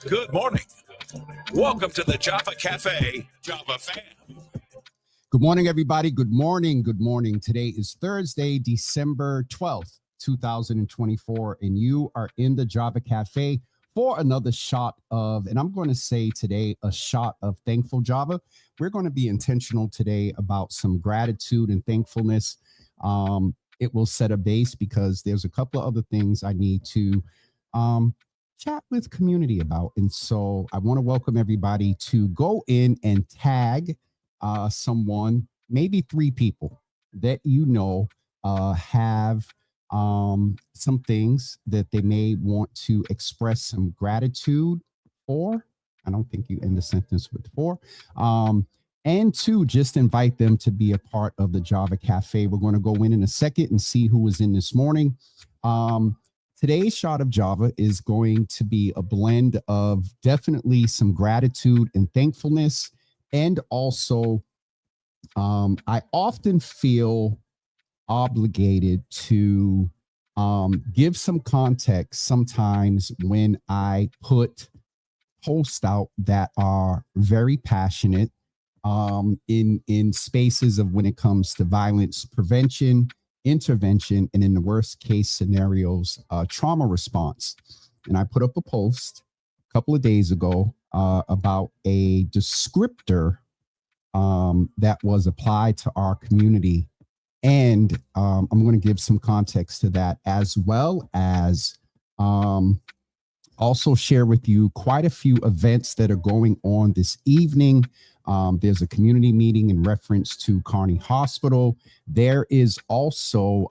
Good morning. Welcome to the Java Cafe, Java fam. Good morning, everybody. Good morning. Good morning. Today is Thursday, December 12th, 2024, and you are in the Java Cafe for another shot of, and I'm going to say today, a shot of thankful Java. We're going to be intentional today about some gratitude and thankfulness. It will set a base because there's a couple of other things I need to chat with community about. And so I want to welcome everybody to go in and tag someone, maybe 3 people that you know have some things that they may want to express some gratitude for. I don't think you end the sentence with for. And 2, just invite them to be a part of the Java Cafe. We're going to go in a second and see who was in this morning. Today's shot of Java is going to be a blend of definitely some gratitude and thankfulness. And also, I often feel obligated to give some context sometimes when I put posts out that are very passionate in spaces of when it comes to violence prevention, intervention, and in the worst case scenarios, trauma response. And I put up a post a couple of days ago about a descriptor that was applied to our community. And I'm going to give some context to that, as well as also share with you quite a few events that are going on this evening. There's a community meeting in reference to Kearney Hospital. There is also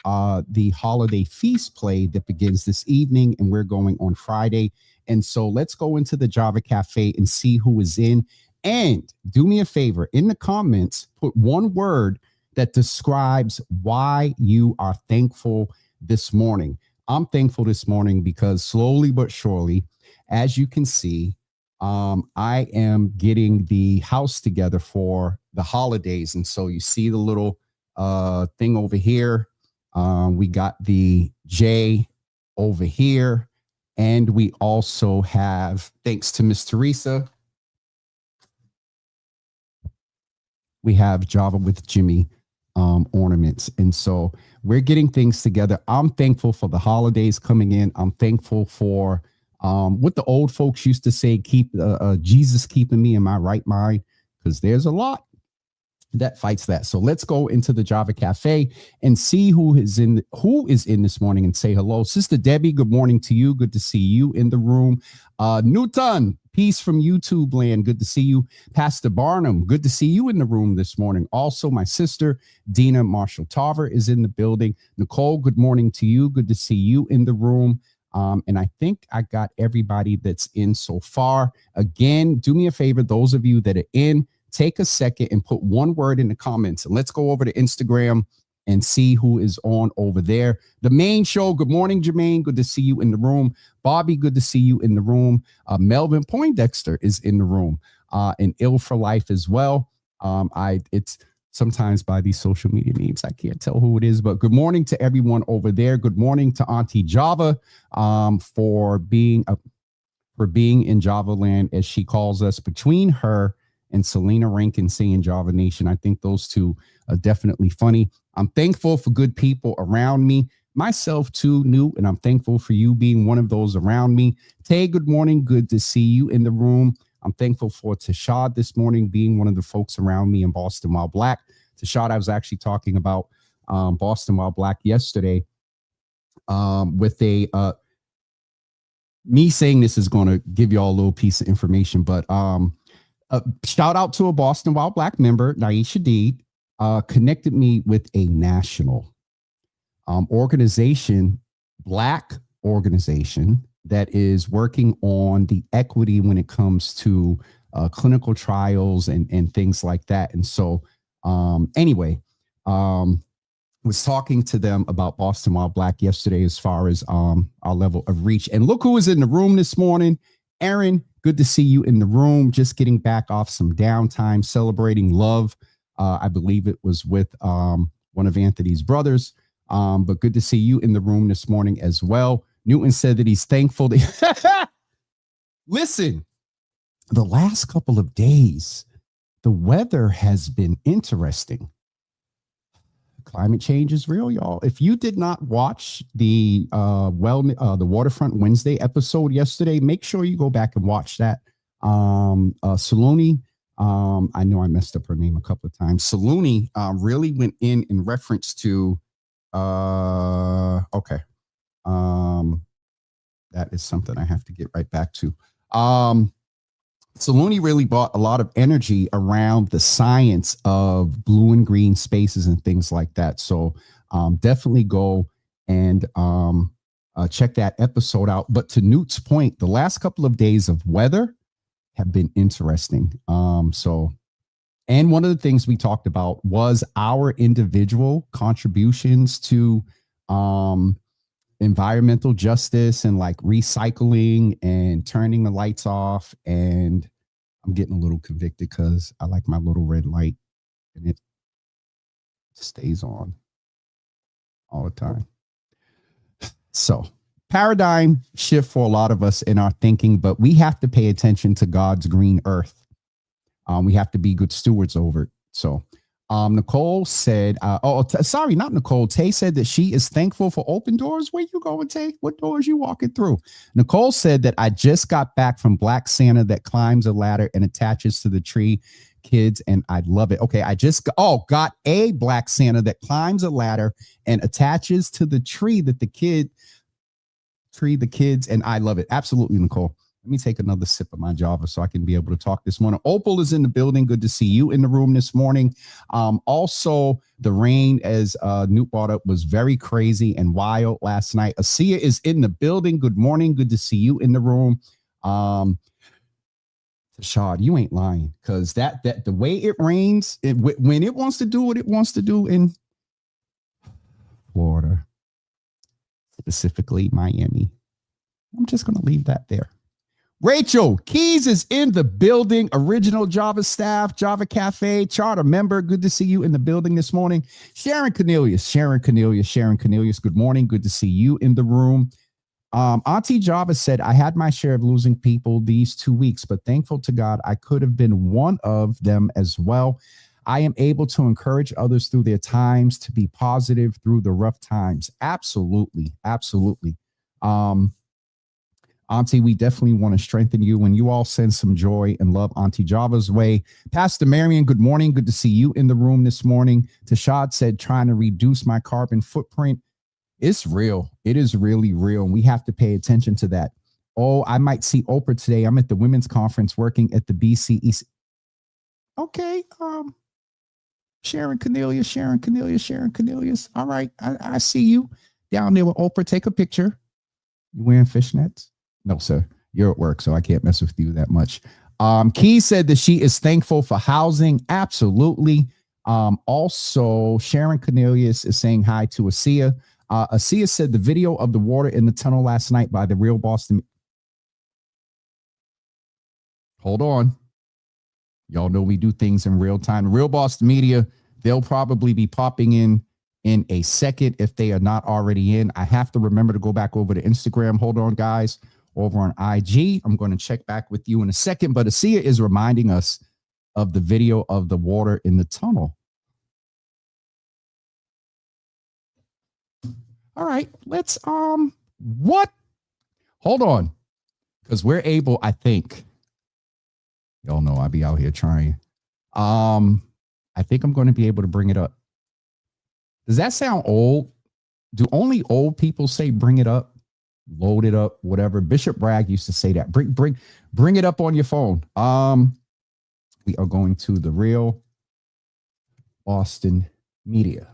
the holiday feast play that begins this evening, and we're going on Friday. And so let's go into the Java Cafe and see who is in. And do me a favor, in the comments, put one word that describes why you are thankful this morning. I'm thankful this morning because slowly but surely, as you can see, I am getting the house together for the holidays. And so you see the little thing over here. We got the J over here. And we also have, thanks to Miss Teresa, we have Java with Jimmy ornaments. And so we're getting things together. I'm thankful for the holidays coming in. I'm thankful for what the old folks used to say, keep Jesus keeping me in my right mind, because there's a lot that fights that. So let's go into the Java Cafe and see who is in this morning and say hello. Sister Debbie, good morning to you. Good to see you in the room. Newton, peace from YouTube land. Good to see you. Pastor Barnum, good to see you in the room this morning. Also, my sister, Dina Marshall Tarver, is in the building. Nicole, good morning to you. Good to see you in the room. And I think I got everybody that's in so far. Again, do me a favor, those of you that are in, take a second and put one word in the comments. And let's go over to Instagram and see who is on over there. The main show. Good morning, Jermaine. Good to see you in the room. Bobby, good to see you in the room. Melvin Poindexter is in the room, and Ill for Life as well. It's sometimes by these social media names, I can't tell who it is, but good morning to everyone over there. Good morning to Auntie Java for being in Java land, as she calls us, between her and Selena Rankin saying Java Nation. I think those two are definitely funny. I'm thankful for good people around me, myself too, New, and I'm thankful for you being one of those around me. Tay, good morning. Good to see you in the room. I'm thankful for Tashad this morning being one of the folks around me in Boston While Black. Tashad, I was actually talking about Boston While Black yesterday with me saying this is going to give you all a little piece of information, but shout out to a Boston While Black member, Naisha Deed, connected me with a national organization, Black organization, that is working on the equity when it comes to clinical trials and things like that. And so anyway, was talking to them about Boston While Black yesterday as far as our level of reach. And look who is in the room this morning. Aaron, good to see you in the room. Just getting back off some downtime, celebrating love. I believe it was with one of Anthony's brothers. But good to see you in the room this morning as well. Newton said that he's thankful that listen, the last couple of days, the weather has been interesting. Climate change is real, y'all. If you did not watch the the Waterfront Wednesday episode yesterday, make sure you go back and watch that. Saloni, I know I messed up her name a couple of times. Saloni really went in reference to okay. That is something I have to get right back to. Saloni really brought a lot of energy around the science of blue and green spaces and things like that. So definitely go and check that episode out. But to Newt's point, the last couple of days of weather have been interesting. And one of the things we talked about was our individual contributions to environmental justice and like recycling and turning the lights off. And I'm getting a little convicted because I like my little red light and it stays on all the time. So paradigm shift for a lot of us in our thinking, but we have to pay attention to God's green earth. We have to be good stewards over it. So Nicole said, sorry, not Nicole. Tay said that she is thankful for open doors. Where you going, Tay? What doors you walking through? Nicole said that I just got back from Black Santa that climbs a ladder and attaches to the tree, kids, and I love it. Okay, I just got a Black Santa that climbs a ladder and attaches to the tree that the kids, and I love it. Absolutely, Nicole. Let me take another sip of my Java so I can be able to talk this morning. Opal is in the building. Good to see you in the room this morning. Also, the rain, as Newt brought up, was very crazy and wild last night. Asia is in the building. Good morning. Good to see you in the room. Tashad, you ain't lying, because that the way it rains, when it wants to do what it wants to do in Florida, specifically Miami, I'm just going to leave that there. Rachel Keys is in the building. Original Java staff, Java Cafe, charter member. Good to see you in the building this morning. Sharon Cornelius. Good morning. Good to see you in the room. Auntie Java said, I had my share of losing people these 2 weeks, but thankful to God, I could have been one of them as well. I am able to encourage others through their times, to be positive through the rough times. Absolutely. Auntie, we definitely want to strengthen you when you all send some joy and love Auntie Java's way. Pastor Marion, good morning. Good to see you in the room this morning. Tashad said, trying to reduce my carbon footprint. It's real. It is really real. And we have to pay attention to that. Oh, I might see Oprah today. I'm at the women's conference working at the BCEC. Okay. Sharon Cornelius. All right. I see you down there with Oprah. Take a picture. You wearing fishnets? No, sir. You're at work, so I can't mess with you that much. Key said that she is thankful for housing. Absolutely. Also, Sharon Cornelius is saying hi to Asia. Asia said the video of the water in the tunnel last night by the Real Boston. Hold on. Y'all know we do things in real time. Real Boston Media, they'll probably be popping in a second if they are not already in. I have to remember to go back over to Instagram. Hold on, guys. Over on IG. I'm going to check back with you in a second. But Asia is reminding us of the video of the water in the tunnel. All right, let's what? Hold on. Because we're able, I think. Y'all know I'll be out here trying. I think I'm going to be able to bring it up. Does that sound old? Do only old people say bring it up, load it up, whatever? Bishop Bragg used to say that. Bring it up on your phone. We are going to the Real Boston Media.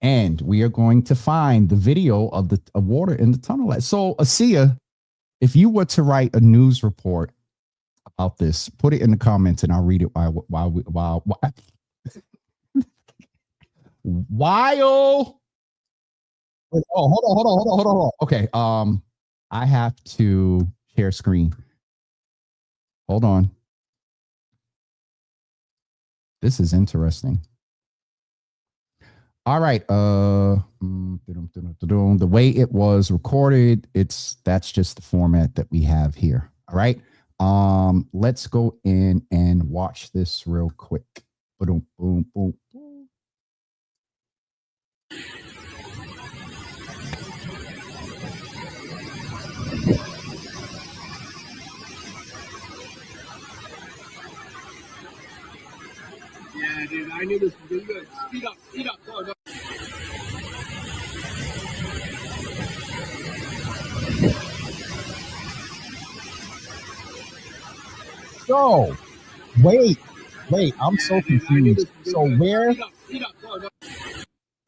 And we are going to find the video of the water in the tunnel. So, Asia, if you were to write a news report about this, put it in the comments and I'll read it while Wait, oh, hold on. Okay. I have to share screen. Hold on. This is interesting. All right. The way it was recorded, that's just the format that we have here. All right. Let's go in and watch this real quick. Boom, boom, boom, boom. Yeah, dude, I knew this was gonna be good. Speed up. Go. So, wait, I'm so confused. So where? Speed up. Go.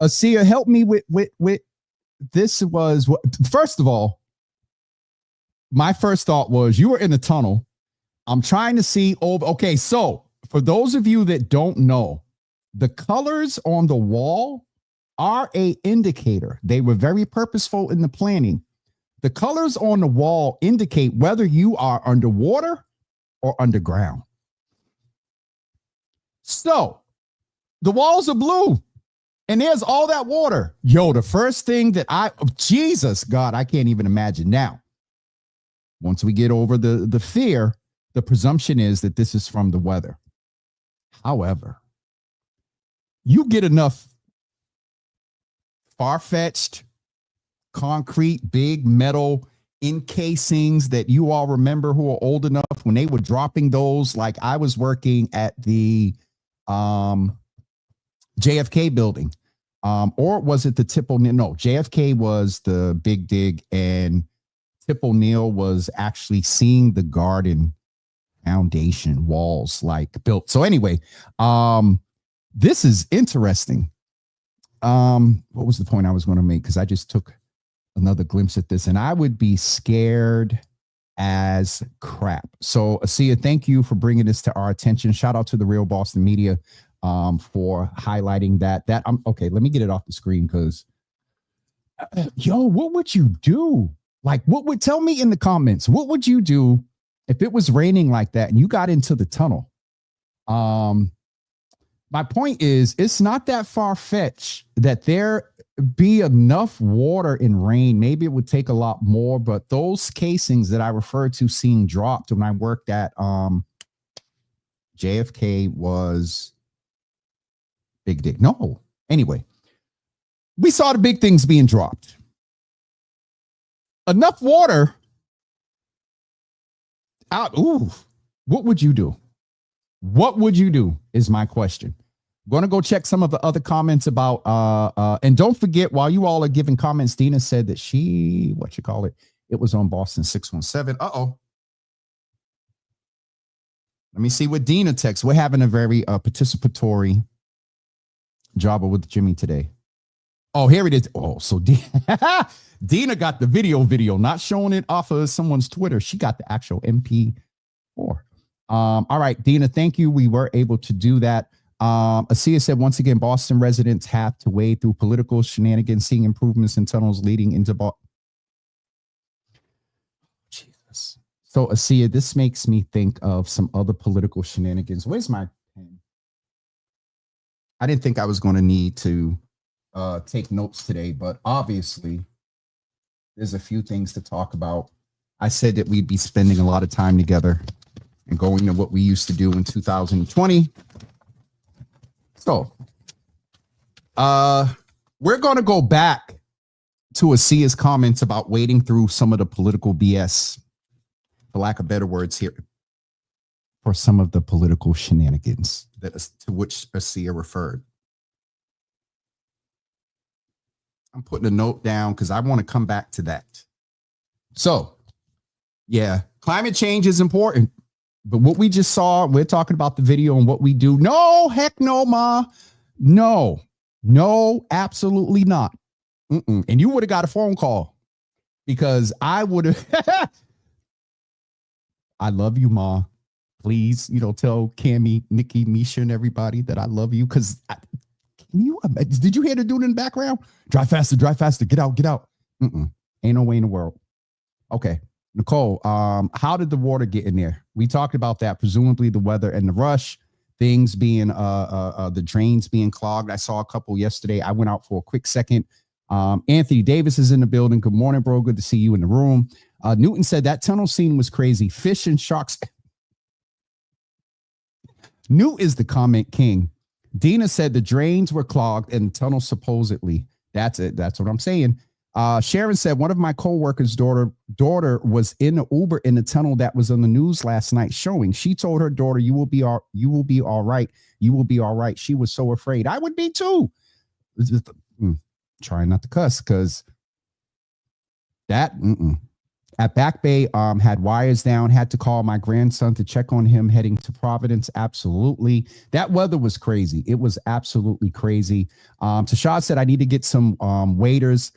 Asia, help me with this was what, first of all, my first thought was you were in the tunnel. I'm trying to see over. Okay, so for those of you that don't know, the colors on the wall are an indicator. They were very purposeful in the planning. The colors on the wall indicate whether you are underwater or underground. So the walls are blue and there's all that water. Yo, the first thing that Jesus, God, I can't even imagine. Now, once we get over the fear, the presumption is that this is from the weather. However, you get enough far-fetched concrete, big metal encasings that you all remember who are old enough when they were dropping those. Like I was working at the JFK building, or was it the Tip O'Neill? No, JFK was the Big Dig, and Tip O'Neill was actually seeing the garden foundation walls like built. So anyway, this is interesting. What was the point I was going to make? Because I just took another glimpse at this and I would be scared as crap. So Asia, thank you for bringing this to our attention. Shout out to the Real Boston Media for highlighting that. I'm okay. Let me get it off the screen because yo, what would you do? Like, what would tell me in the comments? What would you do if it was raining like that and you got into the tunnel? My point is, it's not that far-fetched that there be enough water in rain. Maybe it would take a lot more, but those casings that I referred to seeing dropped when I worked at JFK was Big Dig. No. Anyway, we saw the big things being dropped. Enough water out. Ooh, what would you do? What would you do is my question. I'm going to go check some of the other comments about, and don't forget, while you all are giving comments, Dina said that it was on Boston 617. Uh-oh. Let me see what Dina texts. We're having a very participatory Java with Jimmy today. Oh, here it is. Oh, so Dina got the video, not showing it off of someone's Twitter. She got the actual MP4. All right, Dina, thank you. We were able to do that. Asia said, once again, Boston residents have to wade through political shenanigans, seeing improvements in tunnels leading into Boston. Jesus. So, Asia, this makes me think of some other political shenanigans. Where's my pen? I didn't think I was going to need to take notes today, but obviously there's a few things to talk about. I said that we'd be spending a lot of time together and going to what we used to do in 2020. So, we're going to go back to Asia's comments about wading through some of the political BS, for lack of better words here, for some of the political shenanigans that to which Asia referred. I'm putting a note down because I want to come back to that. So, yeah, climate change is important. But what we just saw, we're talking about the video and what we do. No, heck no, Ma. No, absolutely not. And you would have got a phone call because I would have. I love you, Ma. Please, tell Cammy, Nikki, Misha, and everybody that I love you. Because did you hear the dude in the background? Drive faster, get out. Ain't no way in the world. Okay. Nicole, how did the water get in there? We talked about that, presumably the weather and the rush, things being, the drains being clogged. I saw a couple yesterday. I went out for a quick second. Anthony Davis is in the building. Good morning, bro. Good to see you in the room. Newton said that tunnel scene was crazy. Fish and sharks. Newt is the comment king. Dina said the drains were clogged and the tunnel supposedly. That's it. That's what I'm saying. Sharon said one of my coworkers' daughter was in the Uber in the tunnel that was on the news last night showing. She told her daughter, you will be all right. You will be all right. She was so afraid. I would be too. Trying not to cuss because that at Back Bay had wires down, had to call my grandson to check on him heading to Providence. Absolutely. That weather was crazy. It was absolutely crazy. Tashad said I need to get some waiters.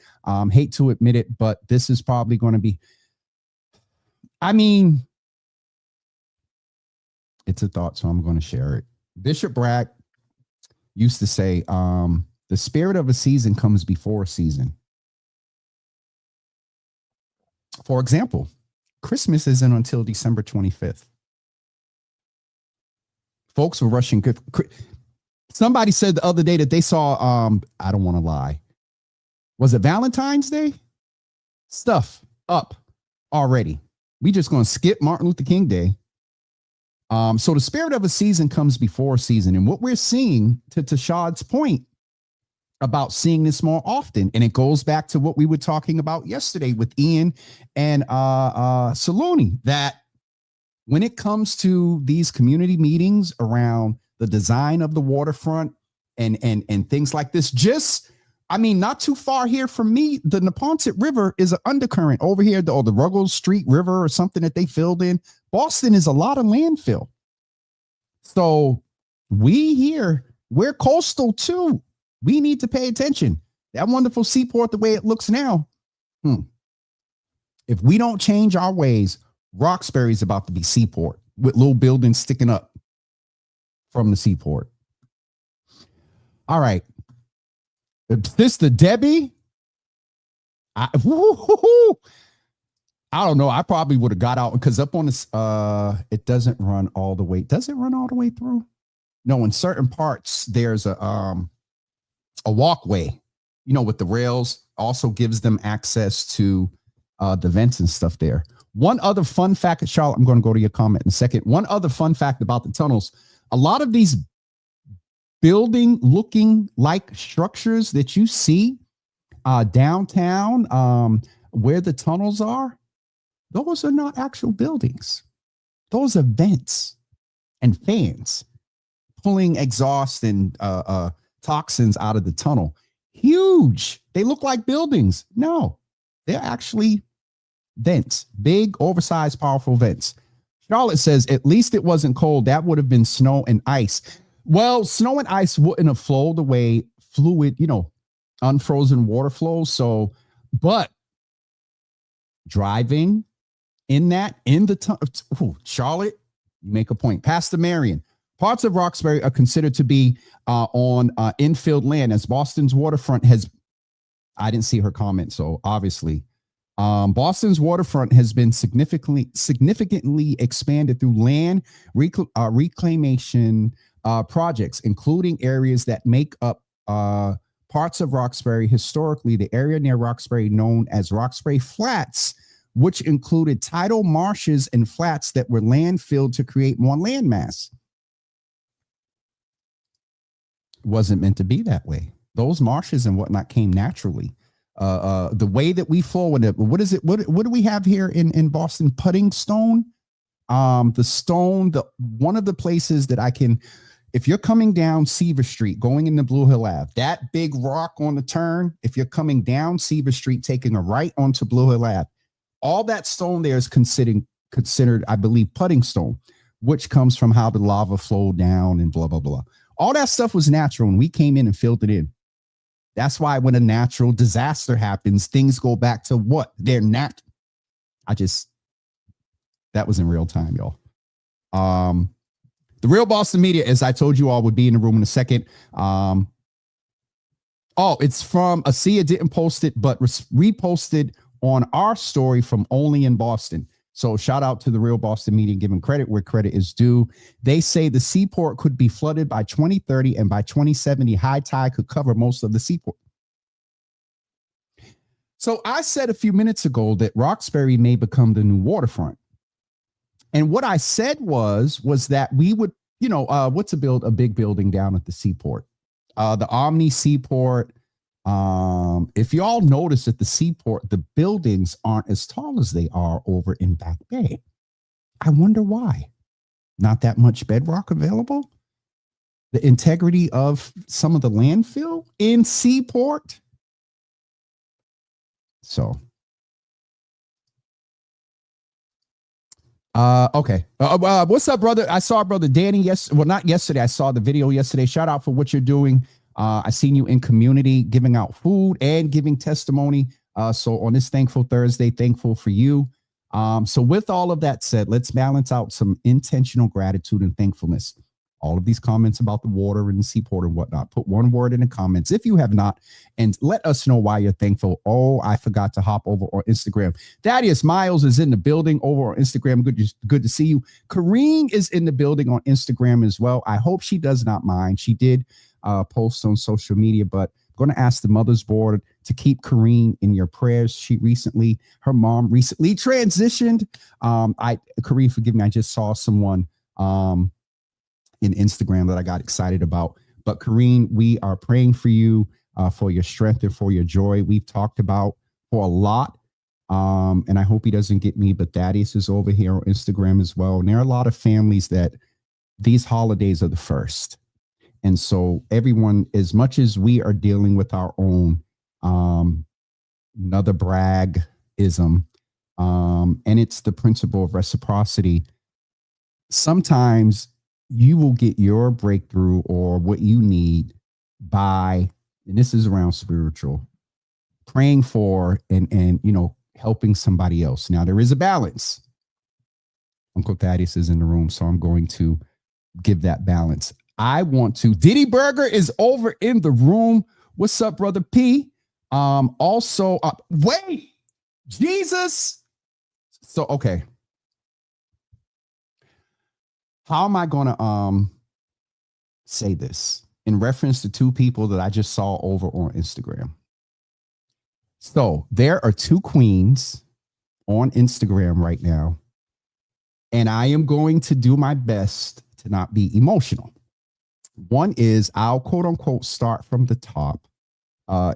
Hate to admit it, but this is probably going to be, it's a thought, so I'm going to share it. Bishop Bragg used to say, the spirit of a season comes before a season. For example, Christmas isn't until December 25th. Folks were rushing. Somebody said the other day that they saw, I don't want to lie. Was it Valentine's Day? Stuff up already. We just going to skip Martin Luther King Day. So the spirit of a season comes before a season. And what we're seeing, to Tashad's point, about seeing this more often. And it goes back to what we were talking about yesterday with Ian and Saloni, that when it comes to these community meetings around the design of the waterfront and things like this, not too far here from me, the Neponset River is an undercurrent over here, or the Ruggles Street River or something that they filled in. Boston is a lot of landfill. So we're coastal too. We need to pay attention. That wonderful seaport, the way it looks now. If we don't change our ways, Roxbury's about to be seaport with little buildings sticking up from the seaport. All right. Sister Debbie. I don't know. I probably would have got out because up on this, it doesn't run all the way. Does it run all the way through? No, in certain parts, there's a walkway, with the rails, also gives them access to the vents and stuff there. One other fun fact, Charlotte, I'm going to go to your comment in a second. One other fun fact about the tunnels, a lot of these building looking like structures that you see downtown where the tunnels are, those are not actual buildings. Those are vents and fans pulling exhaust and toxins out of the tunnel. Huge. They look like buildings. No, they're actually vents, big, oversized, powerful vents. Charlotte says, at least it wasn't cold. That would have been snow and ice. Well, snow and ice wouldn't have flowed the way fluid, unfrozen water flows. So, but driving in the tunnel, Charlotte, you make a point. Pastor Marion, Parts of Roxbury are considered to be on infield land, as Boston's waterfront has. I didn't see her comment, so obviously, Boston's waterfront has been significantly expanded through land reclamation projects, including areas that make up parts of Roxbury. Historically, the area near Roxbury known as Roxbury Flats, which included tidal marshes and flats that were landfilled to create more landmass. Wasn't meant to be that way. Those marshes and whatnot came naturally. The way that we flow in it, what is it? What do we have here in Boston? Putting stone. The stone, one of the places that I can, if you're coming down Seaver Street, going into Blue Hill Ave, that big rock on the turn, if you're coming down Seaver Street, taking a right onto Blue Hill Ave, all that stone there is considered, I believe, putting stone, which comes from how the lava flowed down and blah, blah, blah. All that stuff was natural, and we came in and filled it in. That's why when a natural disaster happens, things go back to what? They're not. That was in real time, y'all. The Real Boston Media, as I told you all, would be in the room in a second. It's from Asia didn't post it, but reposted on our story from Only in Boston. So shout out to the Real Boston Media, giving credit where credit is due. They say the seaport could be flooded by 2030, and by 2070, high tide could cover most of the seaport. So I said a few minutes ago that Roxbury may become the new waterfront. And what I said was that we would, to build a big building down at the seaport, the Omni Seaport. If y'all notice at the seaport, the buildings aren't as tall as they are over in Back Bay. I wonder why. Not that much bedrock available. The integrity of some of the landfill in seaport. So, okay. What's up, brother? I saw brother Danny. Not yesterday. I saw the video yesterday. Shout out for what you're doing. I seen you in community giving out food and giving testimony. So on this Thankful Thursday, thankful for you. So with all of that said, let's balance out some intentional gratitude and thankfulness. All of these comments about the water and the seaport and whatnot, put one word in the comments if you have not, and let us know why you're thankful. Oh, I forgot to hop over on Instagram. Thaddeus Miles is in the building over on Instagram. Good to see you. Kareen is in the building on Instagram as well. I hope she does not mind. She did post on social media, but I'm going to ask the Mother's Board to keep Kareen in your prayers. Her mom recently transitioned. Kareen, forgive me. I just saw someone in Instagram that I got excited about. But Kareen, we are praying for you, for your strength and for your joy. We've talked about for a lot. And I hope he doesn't get me, but Thaddeus is over here on Instagram as well. And there are a lot of families that these holidays are the first. And so everyone, as much as we are dealing with our own another brag-ism, and it's the principle of reciprocity, sometimes you will get your breakthrough or what you need by, and this is around spiritual, praying for and helping somebody else. Now there is a balance. Uncle Thaddeus is in the room, so I'm going to give that balance. Diddy Burger is over in the room. What's up, brother P? Wait, Jesus. So, okay. How am I going to say this in reference to two people that I just saw over on Instagram? So there are two queens on Instagram right now, and I am going to do my best to not be emotional. One is, I'll quote unquote start from the top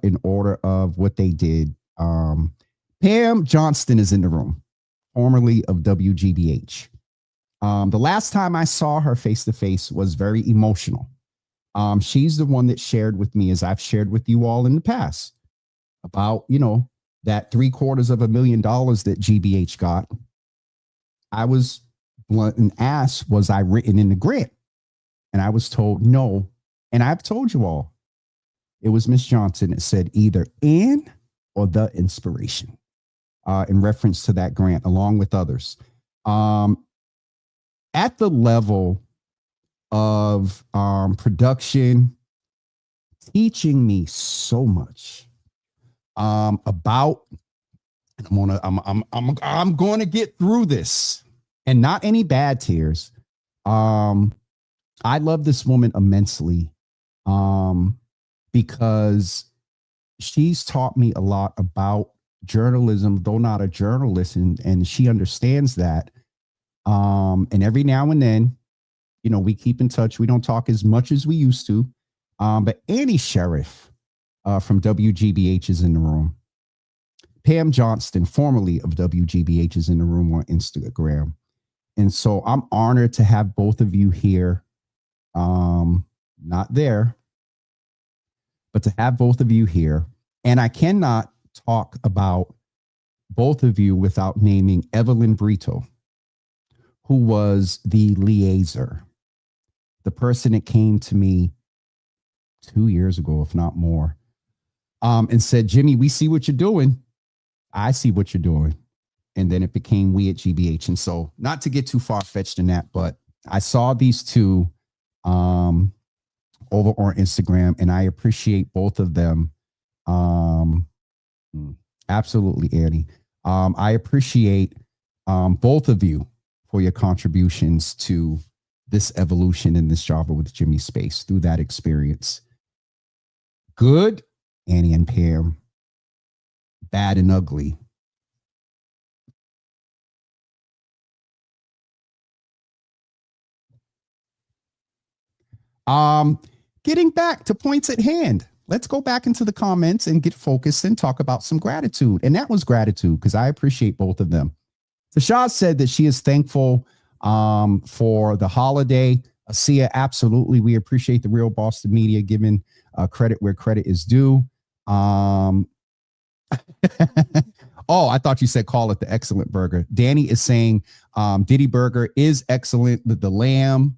in order of what they did. Pam Johnston is in the room, formerly of WGBH. The last time I saw her face to face was very emotional. She's the one that shared with me, as I've shared with you all in the past, about, that $750,000 that GBH got. I was blunt and asked, was I written in the grant? And I was told no. And I've told you all, it was Miss Johnson that said either in or the inspiration in reference to that grant, along with others. At the level of production, teaching me so much about. I'm gonna get through this, and not any bad tears. I love this woman immensely, because she's taught me a lot about journalism, though not a journalist, and she understands that. And every now and then, you know, we keep in touch. We don't talk as much as we used to. But Annie Sheriff from WGBH is in the room. Pam Johnston, formerly of WGBH, is in the room on Instagram. And so I'm honored to have both of you here. Not there, but to have both of you here. And I cannot talk about both of you without naming Evelyn Brito, who was the liaison, the person that came to me 2 years ago, if not more, and said, Jimmy, we see what you're doing. I see what you're doing. And then it became we at GBH. And so, not to get too far-fetched in that, but I saw these two over on Instagram, and I appreciate both of them. Absolutely, Annie. I appreciate both of you for your contributions to this evolution in this Java with Jimmy space through that experience. Good, Annie and Pam. Bad and ugly. Getting back to points at hand. Let's go back into the comments and get focused and talk about some gratitude. And that was gratitude, because I appreciate both of them. Tasha said that she is thankful for the holiday. Asia, absolutely. We appreciate the Real Boston Media giving credit where credit is due. Oh, I thought you said call it the excellent burger. Danny is saying Diddy Burger is excellent. The lamb,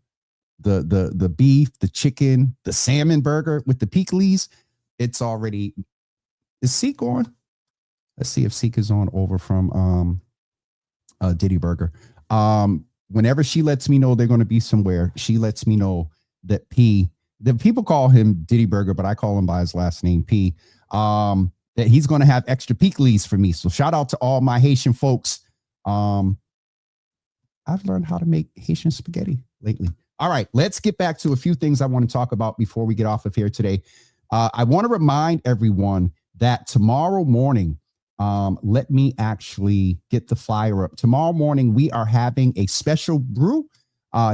the beef, the chicken, the salmon burger with the pickles. It's already. Is Seek on? Let's see if Seek is on over from Diddy Burger. Whenever she lets me know they're going to be somewhere, she lets me know that P. The people call him Diddy Burger, but I call him by his last name P. That he's going to have extra pickles for me. So shout out to all my Haitian folks. I've learned how to make Haitian spaghetti lately. All right, let's get back to a few things I want to talk about before we get off of here today. I want to remind everyone that tomorrow morning, let me actually get the flyer up. Tomorrow morning, we are having a special brew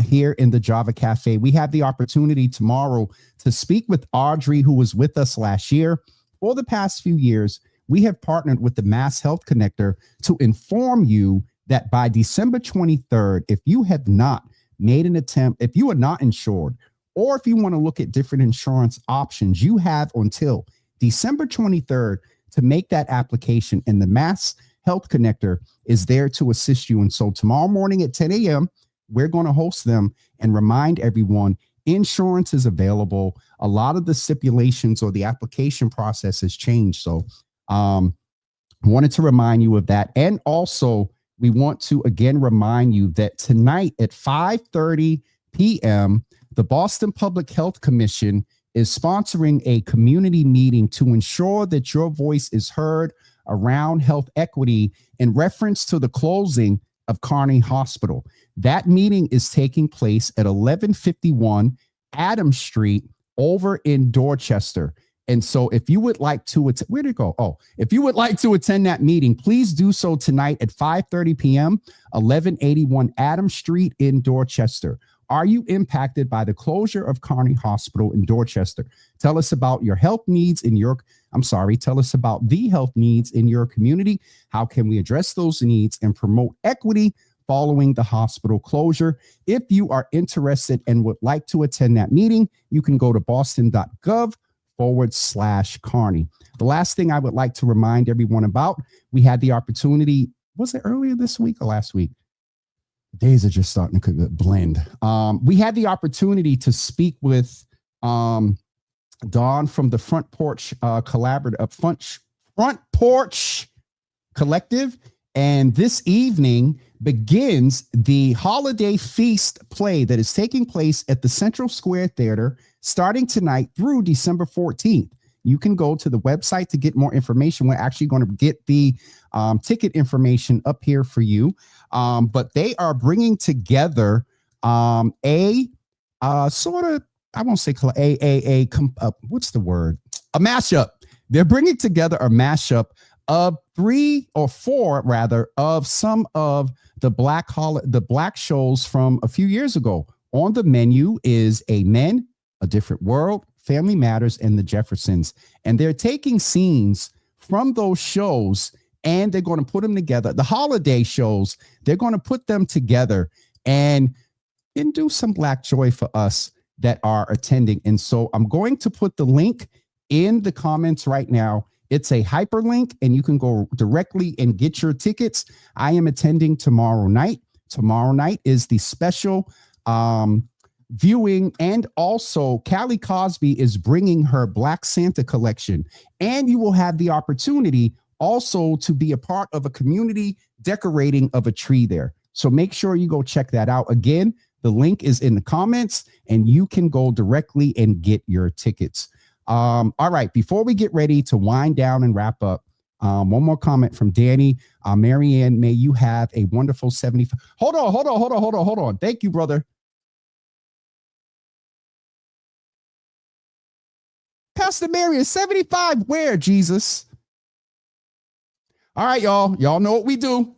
here in the Java Cafe. We have the opportunity tomorrow to speak with Audrey, who was with us last year. For the past few years, we have partnered with the Mass Health Connector to inform you that by December 23rd, if you have not made an attempt, if you are not insured, or if you want to look at different insurance options, you have until December 23rd to make that application, and the Mass Health Connector is there to assist you. And so tomorrow morning at 10 a.m., we're going to host them and remind everyone insurance is available. A lot of the stipulations or the application process has changed. So wanted to remind you of that. And also, we want to again remind you that tonight at 5:30 p.m., the Boston Public Health Commission is sponsoring a community meeting to ensure that your voice is heard around health equity in reference to the closing of Kearney Hospital. That meeting is taking place at 1151 Adams Street over in Dorchester. And so if you would like to attend, where'd it go? Oh, if you would like to attend that meeting, please do so tonight at 5:30 p.m., 1181 Adams Street in Dorchester. Are you impacted by the closure of Kearney Hospital in Dorchester? Tell us about your health needs in your, tell us about the health needs in your community. How can we address those needs and promote equity following the hospital closure? If you are interested and would like to attend that meeting, you can go to boston.gov/Kearney. The last thing I would like to remind everyone about, we had the opportunity, was it earlier this week or last week? Days are just starting to blend. We had the opportunity to speak with Dawn from the Front Porch Collaborative, Front Porch Collective, And this evening begins the holiday feast play that is taking place at the Central Square Theater starting tonight through December 14th. You can go to the website to get more information. We're actually going to get the ticket information up here for you. But they are bringing together a sort of, I won't say what's the word? A mashup. They're bringing together a mashup of 3 or 4 rather of some of the black shows from a few years ago. On the menu is Amen, A Different World, Family Matters, and The Jeffersons. And they're taking scenes from those shows and they're going to put them together. The holiday shows, they're going to put them together and do some Black joy for us that are attending. And so I'm going to put the link in the comments right now. It's a hyperlink and you can go directly and get your tickets. I am attending tomorrow night. Tomorrow night is the special viewing, and also Callie Cosby is bringing her Black Santa collection, and you will have the opportunity also to be a part of a community decorating of a tree there. So make sure you go check that out. Again, the link is in the comments and you can go directly and get your tickets. All right, before we get ready to wind down and wrap up, one more comment from Danny. Marianne, may you have a wonderful 75. Hold on. Thank you, brother. Pastor Marion, 75 where, Jesus? All right, y'all. Y'all know what we do.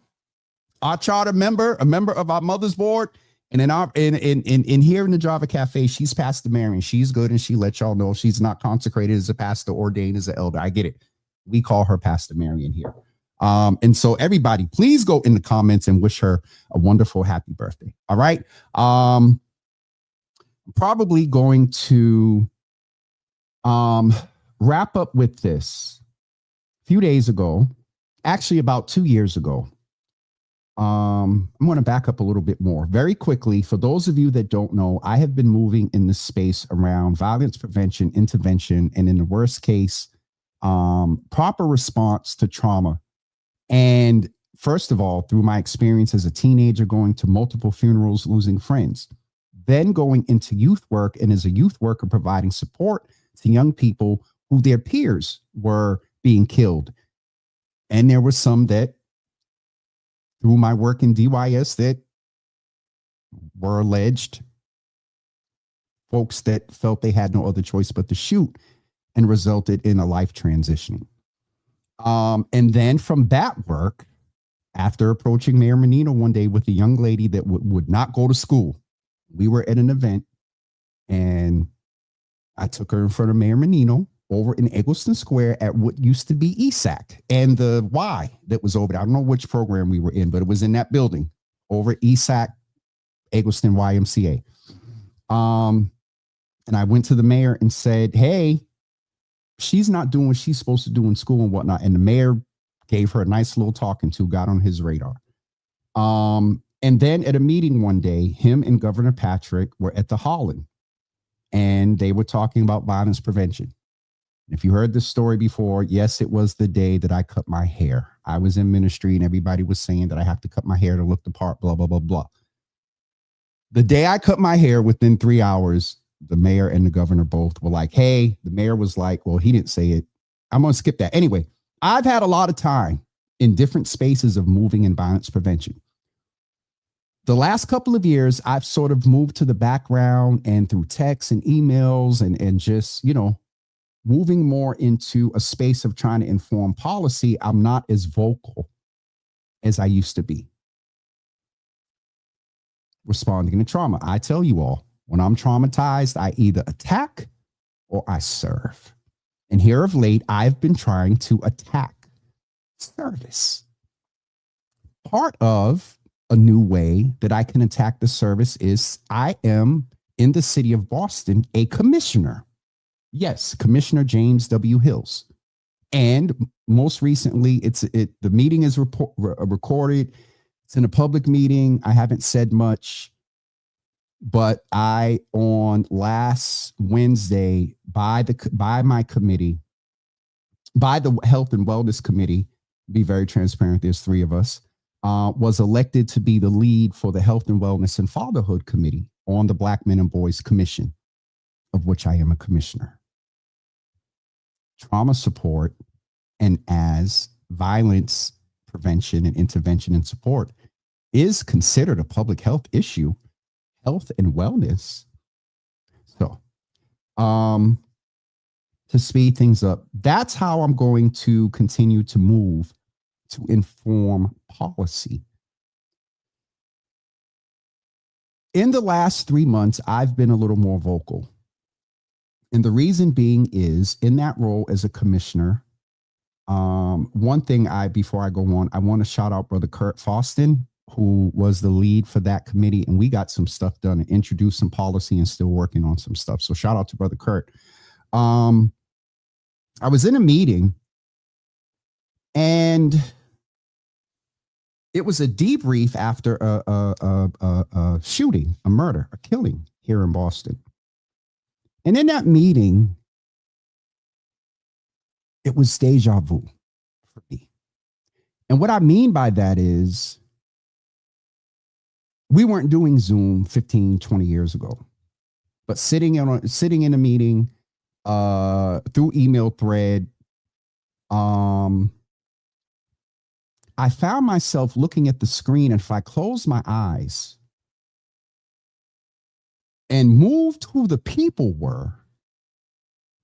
Our charter member, a member of our mother's board, and in here in the Java Cafe, she's Pastor Marion. She's good, and she lets y'all know she's not consecrated as a pastor, ordained as an elder. I get it. We call her Pastor Marion here. And so everybody, please go in the comments and wish her a wonderful happy birthday. All right. I'm probably going to wrap up with this. A few days ago, actually about 2 years ago, I'm going to back up a little bit more very quickly. For those of you that don't know, I have been moving in this space around violence prevention, intervention, and in the worst case, proper response to trauma. And first of all, through my experience as a teenager, going to multiple funerals, losing friends, then going into youth work, and as a youth worker, providing support to young people who their peers were being killed. And there were some that, through my work in DYS, that were alleged folks that felt they had no other choice but to shoot, and resulted in a life transitioning. And then from that work, after approaching Mayor Menino one day with a young lady that would not go to school, we were at an event and I took her in front of Mayor Menino over in Eggleston Square at what used to be ESAC, and the Y that was over there. I don't know which program we were in, but it was in that building over at ESAC, Eggleston YMCA. And I went to the mayor and said, hey, she's not doing what she's supposed to do in school and whatnot. And the mayor gave her a nice little talking to, got on his radar. And then at a meeting one day, him and Governor Patrick were at the Holland, and they were talking about violence prevention. If you heard this story before, yes, it was the day that I cut my hair. I was in ministry and everybody was saying that I have to cut my hair to look the part, blah, blah, blah, blah. The day I cut my hair, within 3 hours, the mayor and the governor both were like, hey, the mayor was like, well, he didn't say it. I'm going to skip that. Anyway, I've had a lot of time in different spaces of moving in violence prevention. The last couple of years, I've sort of moved to the background, and through texts and emails and just, moving more into a space of trying to inform policy, I'm not as vocal as I used to be. Responding to trauma. I tell you all, when I'm traumatized, I either attack or I serve. And here of late, I've been trying to attack service. Part of a new way that I can attack the service is I am in the city of Boston, a commissioner. Yes, Commissioner James W. Hills. And most recently, the meeting is recorded. It's in a public meeting. I haven't said much, but I, on last Wednesday, by my committee, by the Health and Wellness Committee, be very transparent, there's three of us, was elected to be the lead for the Health and Wellness and Fatherhood Committee on the Black Men and Boys Commission, of which I am a commissioner. Trauma support and as violence prevention and intervention and support is considered a public health issue, health and wellness. So, to speed things up, that's how I'm going to continue to move to inform policy. In the last 3 months, I've been a little more vocal. And the reason being is in that role as a commissioner, one thing before I go on, I want to shout out Brother Kurt Faustin, who was the lead for that committee. And we got some stuff done and introduced some policy and still working on some stuff. So shout out to Brother Kurt. I was in a meeting and it was a debrief after a shooting, a murder, a killing here in Boston. And in that meeting, it was deja vu for me. And what I mean by that is we weren't doing Zoom 15, 20 years ago, but sitting in a meeting through email thread, I found myself looking at the screen, and if I close my eyes and moved who the people were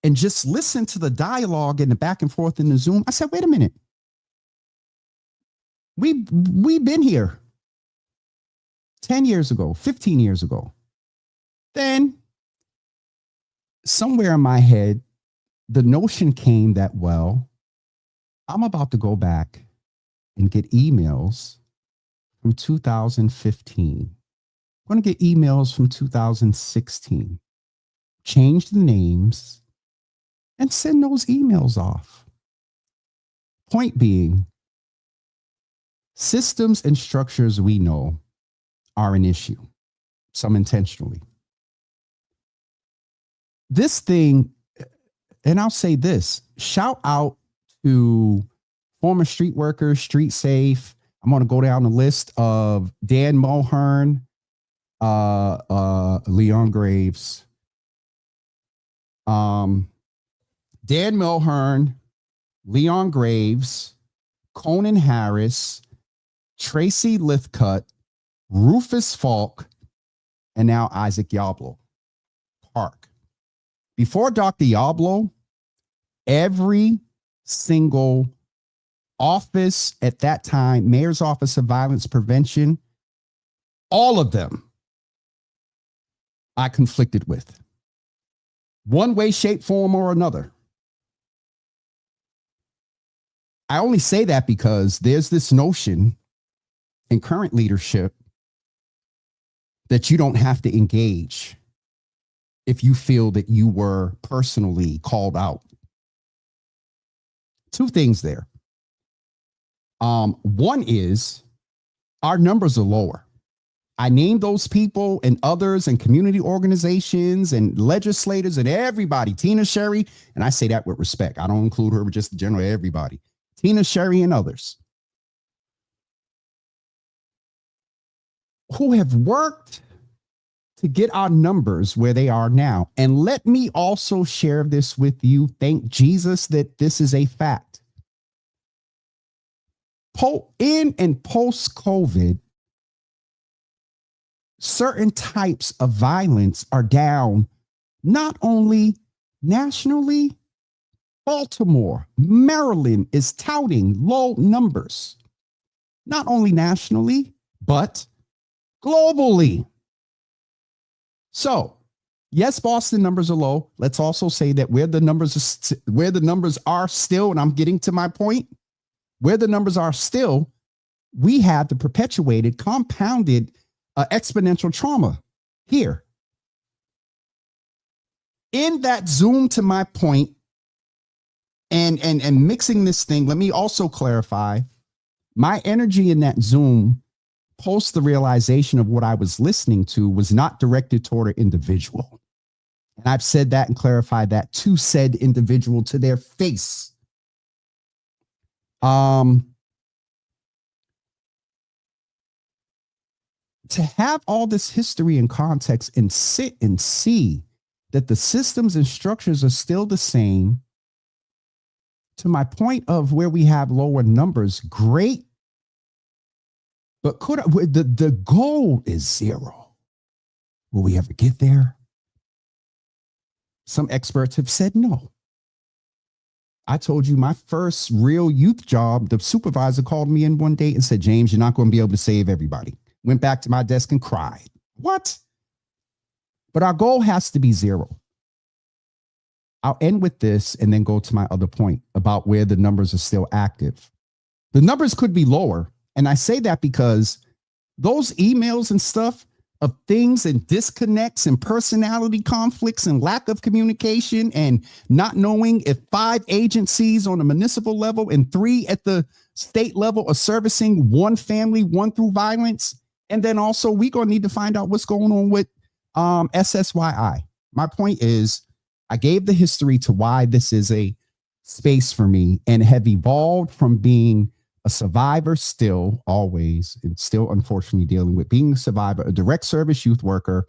and just listen to the dialogue and the back and forth in the Zoom, I said, wait a minute. We've been here 10 years ago, 15 years ago. Then somewhere in my head, the notion came that, well, I'm about to go back and get emails from 2015. I'm going to get emails from 2016, change the names, and send those emails off. Point being, systems and structures we know are an issue, some intentionally. This thing, and I'll say this, shout out to former street workers, Street Safe. I'm going to go down the list of Dan Mulhern, Leon Graves, Dan Mulhern, Leon Graves, Conan Harris, Tracy Lithcutt, Rufus Falk, and now Isaac Yablo Park. Before Dr. Yablo, every single office at that time, Mayor's Office of Violence Prevention, all of them I conflicted with. One way, shape, form, or another. I only say that because there's this notion in current leadership that you don't have to engage if you feel that you were personally called out. Two things there. One is our numbers are lower. I named those people and others and community organizations and legislators and everybody, Tina Sherry, and I say that with respect. I don't include her, but just generally everybody. Tina Sherry and others who have worked to get our numbers where they are now. And let me also share this with you. Thank Jesus that this is a fact. In and post-COVID, certain types of violence are down, not only nationally. Baltimore, Maryland is touting low numbers, not only nationally, but globally. So, yes, Boston numbers are low. Let's also say that where the numbers are still, and I'm getting to my point, where the numbers are still, we have the perpetuated, compounded exponential trauma here. In that Zoom, to my point, and mixing this thing, let me also clarify, my energy in that Zoom post the realization of what I was listening to was not directed toward an individual. And I've said that and clarified that to said individual to their face. to have all this history and context and sit and see that the systems and structures are still the same, to my point of where we have lower numbers, great. But the goal is 0. Will we ever get there? Some experts have said no. I told you my first real youth job, the supervisor called me in one day and said, James, you're not going to be able to save everybody. Went back to my desk and cried. What? But our goal has to be 0. I'll end with this and then go to my other point about where the numbers are still active. The numbers could be lower. And I say that because those emails and stuff of things and disconnects and personality conflicts and lack of communication and not knowing if 5 agencies on a municipal level and 3 at the state level are servicing 1 family, 1 through violence. And then also we're going to need to find out what's going on with SSYI. My point is I gave the history to why this is a space for me and have evolved from being a survivor still always and still unfortunately dealing with being a survivor, a direct service youth worker,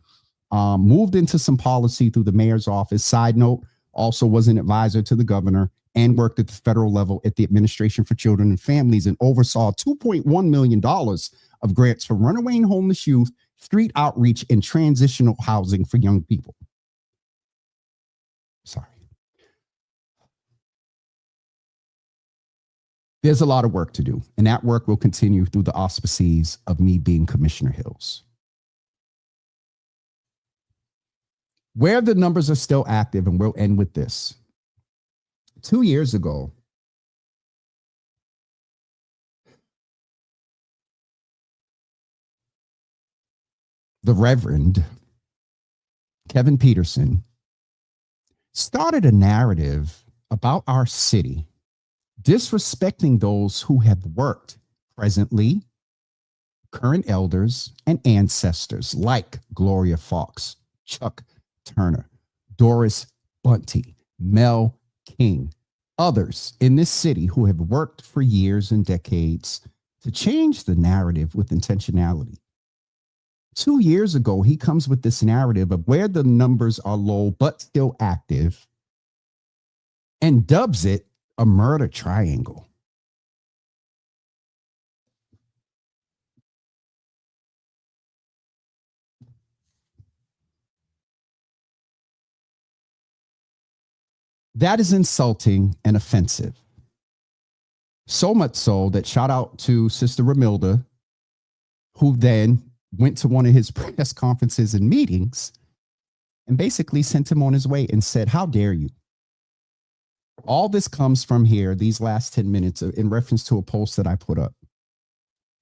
moved into some policy through the mayor's office. Side note, also was an advisor to the governor and worked at the federal level at the Administration for Children and Families and oversaw $2.1 million of grants for runaway and homeless youth, street outreach, and transitional housing for young people. Sorry. There's a lot of work to do, and that work will continue through the auspices of me being Commissioner Hills. Where the numbers are still active, and we'll end with this. 2 years ago, the Reverend Kevin Peterson started a narrative about our city disrespecting those who have worked presently, current elders, and ancestors like Gloria Fox, Chuck Turner, Doris Bunty, Mel King, others in this city who have worked for years and decades to change the narrative with intentionality. 2 years ago, he comes with this narrative of where the numbers are low but still active and dubs it a murder triangle. That is insulting and offensive. So much so that shout out to Sister Ramilda, who then went to one of his press conferences and meetings and basically sent him on his way and said, how dare you? All this comes from here, these last 10 minutes in reference to a post that I put up.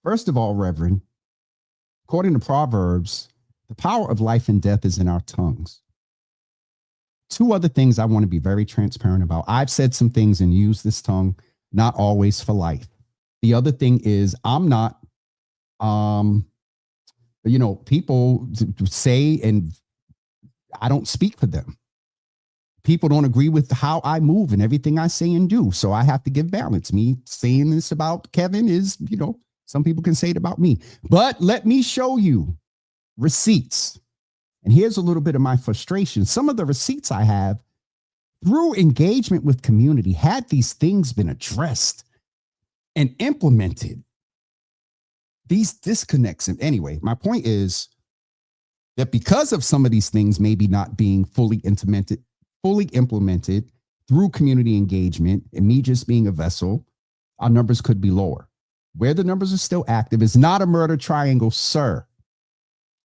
First of all, Reverend, according to Proverbs, the power of life and death is in our tongues. 2 other things I want to be very transparent about. I've said some things and used this tongue, not always for life. The other thing is I'm not, people say, and I don't speak for them. People don't agree with how I move and everything I say and do. So I have to give balance. Me saying this about Kevin is, some people can say it about me. But let me show you receipts. And here's a little bit of my frustration. Some of the receipts I have through engagement with community, had these things been addressed and implemented, these disconnects. And anyway, my point is that because of some of these things maybe not being fully implemented through community engagement and me just being a vessel, our numbers could be lower. Where the numbers are still active is not a murder triangle, sir.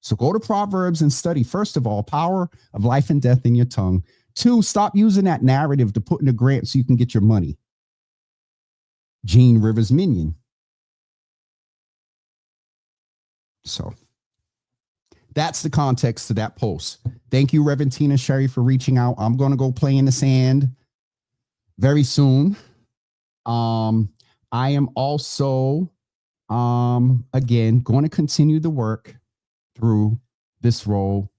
So go to Proverbs and study, first of all, power of life and death in your tongue. 2, stop using that narrative to put in a grant so you can get your money. Gene Rivers Minion. So that's the context to that post. Thank you, Reverend Tina Sherry, for reaching out. I'm going to go play in the sand very soon. I am also, again, going to continue the work through this role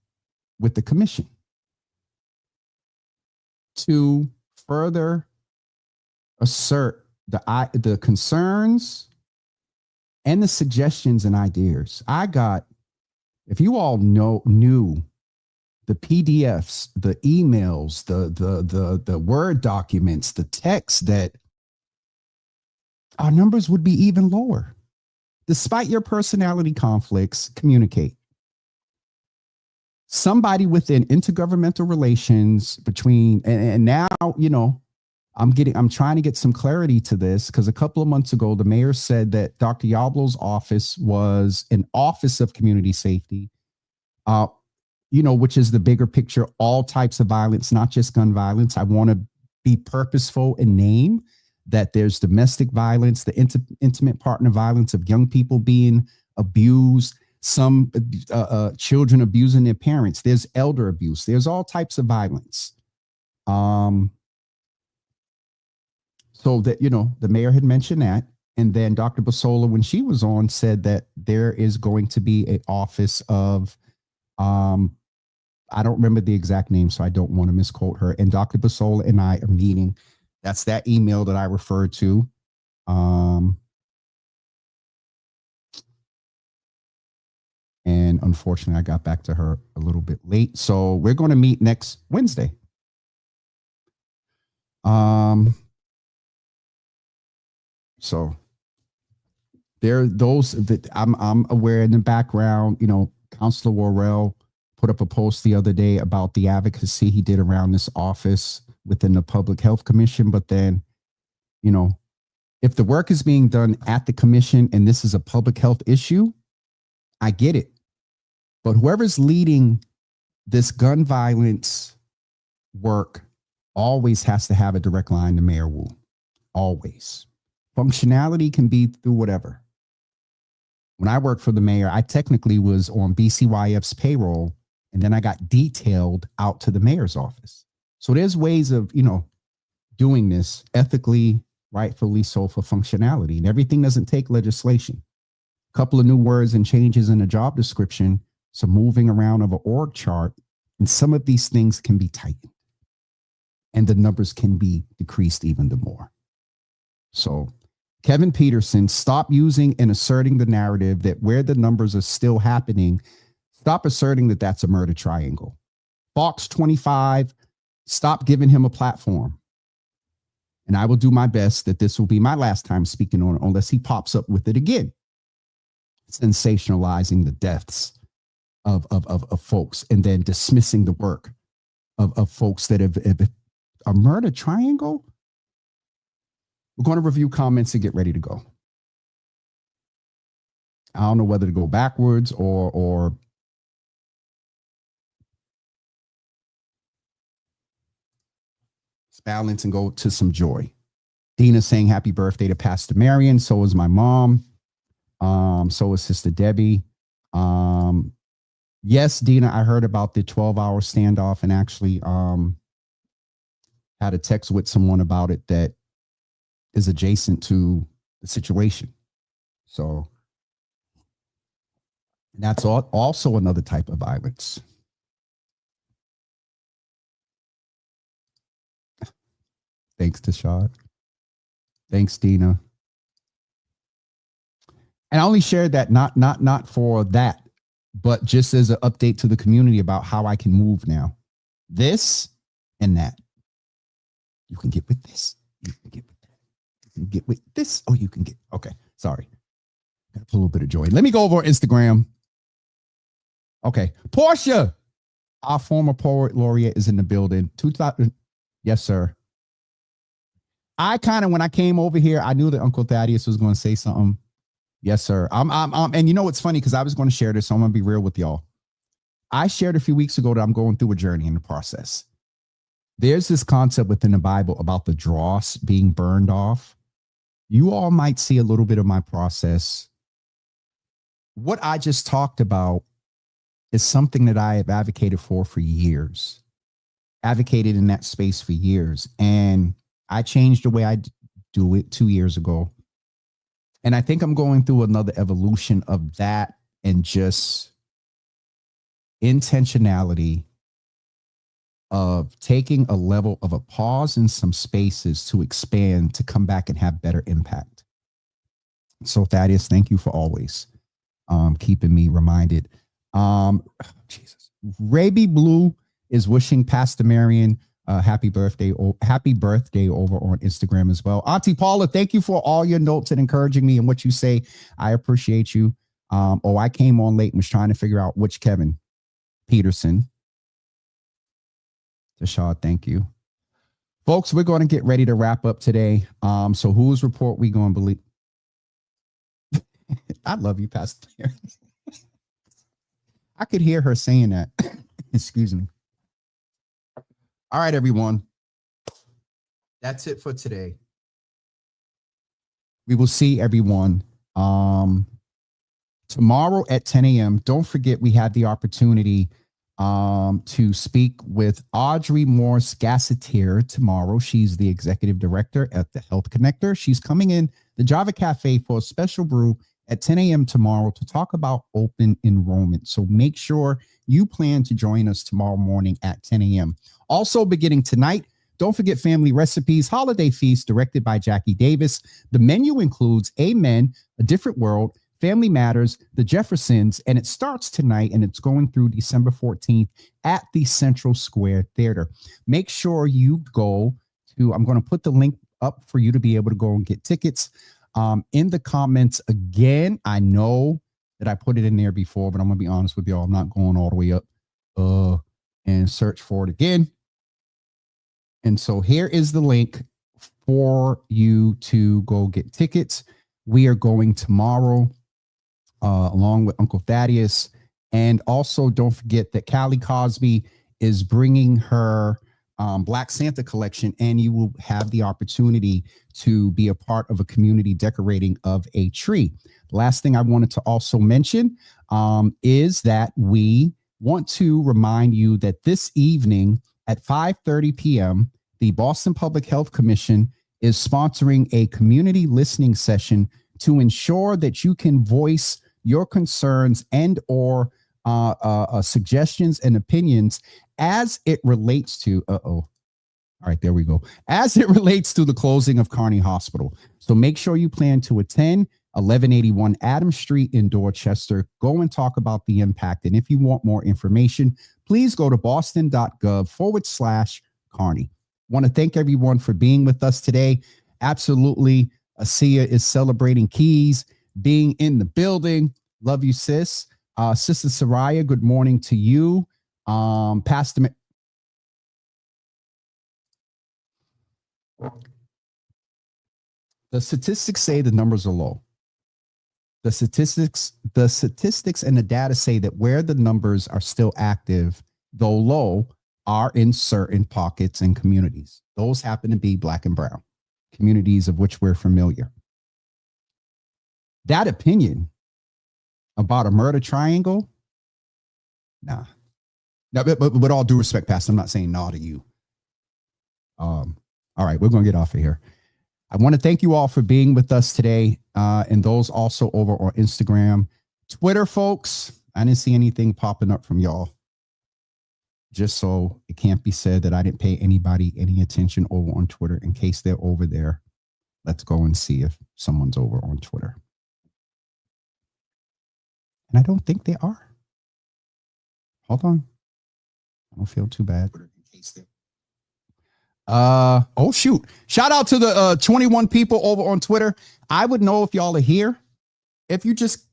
with the commission to further assert the concerns and the suggestions and ideas. I got If you all knew the PDFs, the emails, the Word documents, the text, that our numbers would be even lower. Despite your personality conflicts, communicate. Somebody within intergovernmental relations between, and now, I'm trying to get some clarity to this, because a couple of months ago, the mayor said that Dr. Yablo's office was an office of community safety, which is the bigger picture, all types of violence, not just gun violence. I want to be purposeful and name that there's domestic violence, the intimate partner violence of young people being abused, some children abusing their parents. There's elder abuse. There's all types of violence. So that, the mayor had mentioned that. And then Dr. Basola, when she was on, said that there is going to be an office of, I don't remember the exact name, so I don't want to misquote her. And Dr. Basola and I are meeting. That's that email that I referred to. And unfortunately, I got back to her a little bit late. So we're going to meet next Wednesday. So there are those that I'm aware in the background. Councilor Worrell put up a post the other day about the advocacy he did around this office within the Public Health Commission. But then, if the work is being done at the commission and this is a public health issue, I get it. But whoever's leading this gun violence work always has to have a direct line to Mayor Wu. Always. Functionality can be through whatever. When I worked for the mayor, I technically was on BCYF's payroll, and then I got detailed out to the mayor's office. So there's ways of, doing this ethically, rightfully so, for functionality. And everything doesn't take legislation. A couple of new words and changes in the job description, some moving around of an org chart, and some of these things can be tightened. And the numbers can be decreased even more. So Kevin Peterson, stop using and asserting the narrative that where the numbers are still happening, stop asserting that that's a murder triangle. Fox 25, stop giving him a platform. And I will do my best that this will be my last time speaking on it, unless he pops up with it again. Sensationalizing the deaths of folks and then dismissing the work of folks that have a murder triangle. We're going to review comments and get ready to go. I don't know whether to go backwards or balance and go to some joy. Dina saying happy birthday to Pastor Marion. So is my mom. So is Sister Debbie. Yes, Dina, I heard about the 12-hour standoff and actually had a text with someone about it that is adjacent to the situation. So that's also another type of violence. Thanks, Tashad. Thanks, Dina. And I only shared that not for that, but just as an update to the community about how I can move now. This and that. You can get with this. You can get with that. You can get with this. Oh, you can get. Okay. Sorry. Got to put a little bit of joy. Let me go over Instagram. Okay. Portia, our former poet laureate, is in the building. 2000. Yes, sir. I kind of, when I came over here, I knew that Uncle Thaddeus was going to say something. Yes, sir. And you know what's funny, because I was going to share this, so I'm going to be real with y'all. I shared a few weeks ago that I'm going through a journey in the process. There's this concept within the Bible about the dross being burned off. You all might see a little bit of my process. What I just talked about is something that I have advocated for years. Advocated in that space for years. And I changed the way I do it 2 years ago. And I think I'm going through another evolution of that and just intentionality of taking a level of a pause in some spaces to expand, to come back and have better impact. So Thaddeus, thank you for always keeping me reminded. Jesus. Raby Blue is wishing Pastor Marion happy birthday over on Instagram as well. Auntie Paula, thank you for all your notes and encouraging me and what you say. I appreciate you. I came on late and was trying to figure out which Kevin Peterson. Tashad, thank you. Folks, we're going to get ready to wrap up today. So whose report we going to believe? I love you, Pastor Marion. I could hear her saying that. Excuse me. All right, everyone. That's it for today. We will see everyone tomorrow at 10 a.m. Don't forget, we had the opportunity to speak with Audrey Morse Gassetier tomorrow. She's the executive director at the Health Connector. She's coming in the Java Cafe for a special brew at 10 a.m. tomorrow to talk about open enrollment. So make sure you plan to join us tomorrow morning at 10 a.m. Also beginning tonight, don't forget Family Recipes Holiday Feast directed by Jackie Davis. The menu includes Amen, A Different World, Family Matters, The Jeffersons, and it starts tonight and it's going through December 14th at the Central Square Theater. Make sure you go to, I'm going to put the link up for you to be able to go and get tickets. In the comments again, I know that I put it in there before, but I'm going to be honest with y'all. I'm not going all the way up and search for it again. And so here is the link for you to go get tickets. We are going tomorrow along with Uncle Thaddeus. And also don't forget that Callie Cosby is bringing her Black Santa collection, and you will have the opportunity to be a part of a community decorating of a tree. Last thing I wanted to also mention is that we want to remind you that this evening at 5:30 p.m., the Boston Public Health Commission is sponsoring a community listening session to ensure that you can voice your concerns and or suggestions and opinions as it relates to, all right, there we go. As it relates to the closing of Kearney Hospital. So make sure you plan to attend 1181 Adams Street in Dorchester. Go and talk about the impact. And if you want more information, please go to boston.gov/Kearney. Want to thank everyone for being with us today. Absolutely. Asia is celebrating Keys being in the building. Love you, sis. Sister Soraya, good morning to you. Pastor, the statistics say the numbers are low. The statistics and the data say that where the numbers are still active, though low, are in certain pockets and communities. Those happen to be Black and brown communities of which we're familiar. That opinion about a murder triangle, nah. Now, but with all due respect, Pastor, I'm not saying nah to you. All right, we're going to get off of here. I want to thank you all for being with us today, and those also over on Instagram. Twitter, folks, I didn't see anything popping up from y'all. Just so it can't be said that I didn't pay anybody any attention over on Twitter. In case they're over there, let's go and see if someone's over on Twitter. And I don't think they are. Hold on. I don't feel too bad. Oh, shoot. Shout out to the 21 people over on Twitter. I would know if y'all are here. If you just,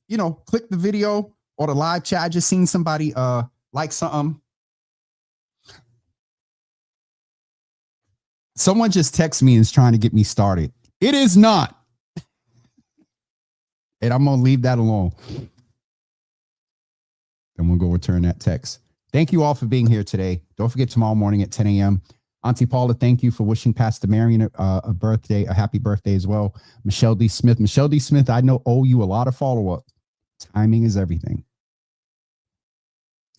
click the video or the live chat. I just seen somebody like something. Someone just texted me and is trying to get me started. It is not. And I'm going to leave that alone. I'm going to go return that text. Thank you all for being here today. Don't forget tomorrow morning at 10 a.m. Auntie Paula, thank you for wishing Pastor Marion a happy birthday as well. Michelle D. Smith, I know owe you a lot of follow-up. Timing is everything.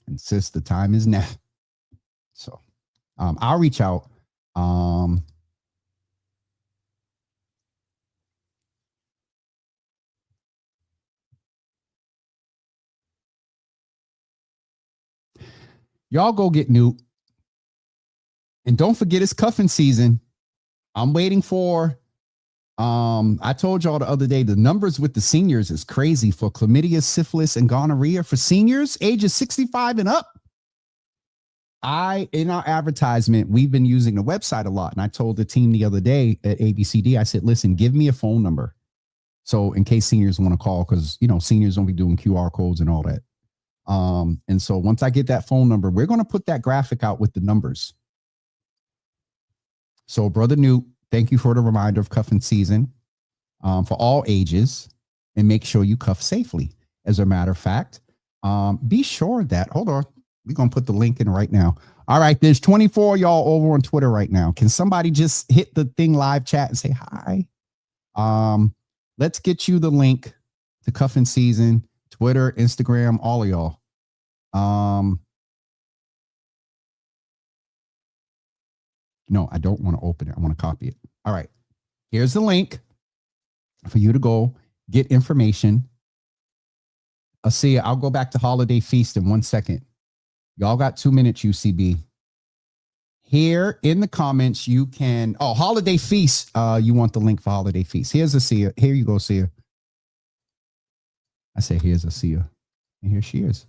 And sis, the time is now. So I'll reach out. Y'all go get Newt. And don't forget it's cuffing season. I'm waiting for I told y'all the other day, the numbers with the seniors is crazy for chlamydia, syphilis, and gonorrhea for seniors ages 65 and up. In our advertisement, we've been using the website a lot. And I told the team the other day at ABCD, I said, listen, give me a phone number. So in case seniors want to call, because, seniors don't be doing QR codes and all that. And so once I get that phone number, we're going to put that graphic out with the numbers. So Brother Newt, thank you for the reminder of cuffing season for all ages, and make sure you cuff safely. As a matter of fact, be sure that, hold on, we're going to put the link in right now. All right, there's 24 y'all over on Twitter right now. Can somebody just hit the thing live chat and say hi? Let's get you the link to cuffing season, Twitter, Instagram, all of y'all. No, I don't want to open it. I want to copy it. All right. Here's the link for you to go get information. I'll go back to Holiday Feast in 1 second. Y'all got 2 minutes, UCB. Here in the comments, you can, Holiday Feast. You want the link for Holiday Feast. Here's Asia. Here you go, Sia. I say, here's Asia. And here she is.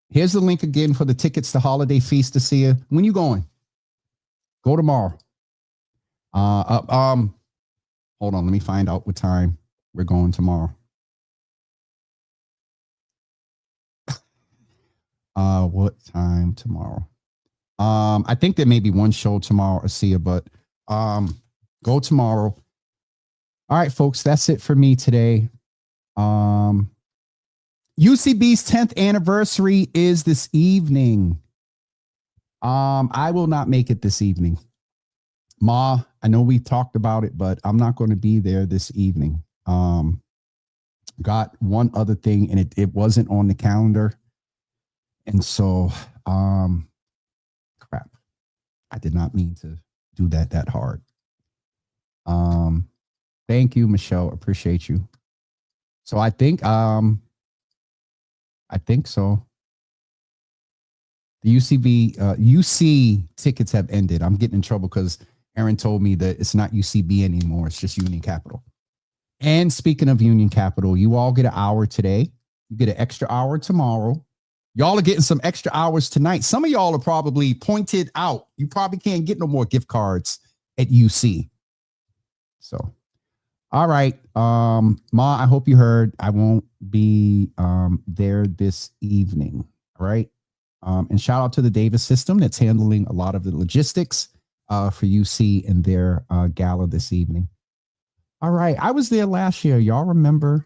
Here's the link again for the tickets to Holiday Feast, Asia. When you going? Go tomorrow. Hold on. Let me find out what time we're going tomorrow. What time tomorrow? I think there may be one show tomorrow, Asia, but go tomorrow. All right, folks, that's it for me today. UCB's 10th anniversary is this evening. I will not make it this evening. Ma, I know we talked about it, but I'm not going to be there this evening. Got one other thing, and it wasn't on the calendar. And so, crap. I did not mean to do that hard. Thank you, Michelle. Appreciate you. So I think so. The UC tickets have ended. I'm getting in trouble because Aaron told me that it's not UCB anymore. It's just Union Capital. And speaking of Union Capital, you all get an hour today. You get an extra hour tomorrow. Y'all are getting some extra hours tonight. Some of y'all are probably pointed out. You probably can't get no more gift cards at UC. So, all right. Ma, I hope you heard. I won't be there this evening. All right. And shout out to the Davis system that's handling a lot of the logistics for UC and their gala this evening. All right. I was there last year. Y'all remember